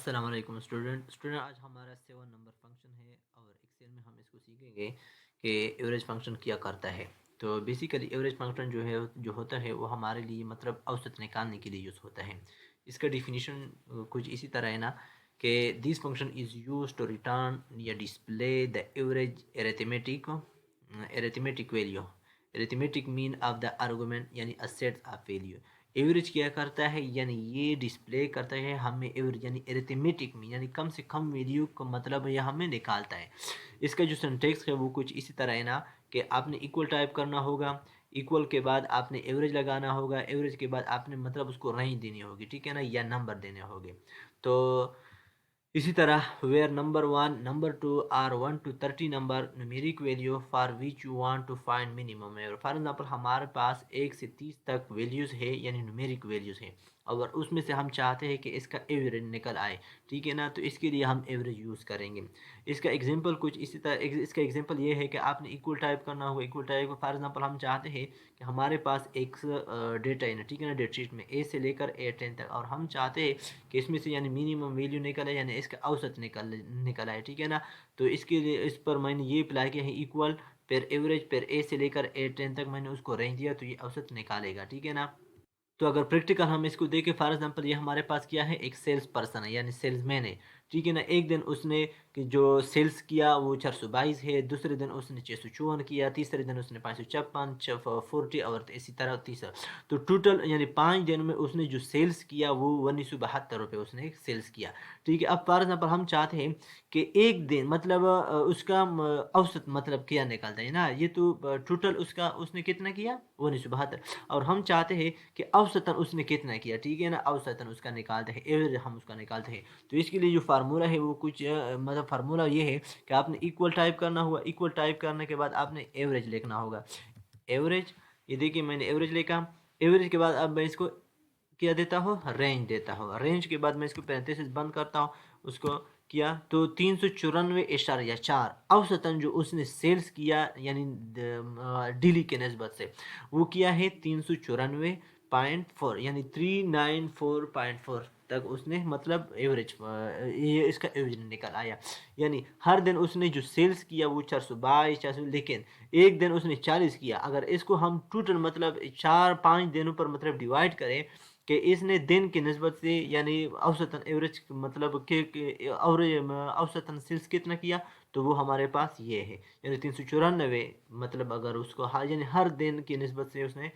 अस्सलाम वालेकुम स्टूडेंट आज हमारा 7 नंबर फंक्शन है और एक्सेल में हम इसको सीखेंगे कि एवरेज फंक्शन क्या करता है। तो बेसिकली एवरेज फंक्शन जो होता है वो हमारे लिए मतलब औसत निकालने के लिए यूज़ होता है। इसका डिफिनीशन कुछ इसी तरह है ना कि this function is use to return या display the average arithmetic value arithmetic mean of the argument यानी a set of value. Average क्या करता है यानी ये डिस्प्ले करता है हमें एवरेज यानी एरिथमेटिक में यानी कम से कम वैल्यू का मतलब यह हमें निकालता है। इसका जो सिंटेक्स है वो कुछ इसी तरह है ना कि आपने इक्वल टाइप करना होगा, इक्वल के बाद आपने एवरेज लगाना होगा, एवरेज के बाद आपने मतलब उसको रेंज देनी होगी, ठीक है ना, या नंबर देने होंगे। तो इसी तरह where number 2 are 1 to 30 number numeric value for which you want to find minimum है। फॉर एग्जांपल हमारे पास 1 से 30 तक वैल्यूज़ है यानी न्यूमेरिक वैल्यूज़ है, अगर उसमें से हम चाहते हैं कि इसका एवरेज निकल आए, ठीक है ना, तो इसके लिए हम एवरेज यूज़ करेंगे। इसका एग्जांपल कुछ इसी तरह इसका एग्जांपल ये है कि आपने इक्वल टाइप करना होगा, इक्वल टाइप फॉर एग्जांपल हम चाहते हैं कि हमारे पास एक डेटा है ना, ठीक है ना, डेट शीट में ए से लेकर A10 तक, और हम चाहते हैं कि इसमें से यानी मिनिमम वैल्यू निकले यानी इसका औसत निकल आए, ठीक है ना। तो इसके लिए इस पर मैंने ये अप्लाई किया है इक्वल फिर एवरेज फिर ए से लेकर A10 तक मैंने उसको रेंज दिया तो ये औसत निकालेगा, ठीक है ना। तो अगर प्रैक्टिकल हम इसको देखें फॉर एग्जांपल ये हमारे पास क्या है, एक सेल्स पर्सन है यानी सेल्समैन है, ठीक है ना। एक दिन उसने कि जो सेल्स किया वो 422 है, दूसरे दिन उसने 654 किया, तीसरे दिन उसने 556 40 और इसी तरह तीसरा। तो टोटल यानी 5 दिन में उसने जो सेल्स किया वो 1972 रुपये उसने सेल्स किया, ठीक है। अब फॉर एग्जांपल हम चाहते हैं कि एक दिन मतलब उसका औसत मतलब क्या निकलता है ना, ये तो टोटल उसका उसने कितना किया 1972, और हम चाहते हैं कि औसतन उसने कितना किया, ठीक है ना, औसतन उसका निकालते हैं, एवरेज हम उसका निकालते हैं। तो इसके लिए जो फार्मूला है वो कुछ मतलब फार्मूला ये है कि आपने इक्वल टाइप करना होगा, इक्वल टाइप करने के बाद आपने एवरेज लिखना होगा। एवरेज, ये देखिए मैंने एवरेज लिखा, एवरेज के बाद अब मैं इसको क्या देता हूँ, रेंज देता हूँ, रेंज के बाद मैं इसको पैरेंथेसिस बंद करता हूँ, उसको किया तो 394.4 औसतन जो उसने सेल्स किया यानी डेली के नस्बत से वो किया है 394.4 यानी 394.4 तक उसने मतलब एवरेज ये इसका एवरेज निकल आया। यानी हर दिन उसने जो सेल्स किया वो 422 400, लेकिन एक दिन उसने 40 किया। अगर इसको हम टोटल मतलब 4-5 दिनों पर मतलब डिवाइड करें कि इसने दिन की निस्बत से यानी औसतन एवरेज मतलब के औसतन सेल्स कितना किया, तो वो हमारे पास ये है यानी 394 मतलब अगर उसको हर यानी हर दिन की निस्बत से उसने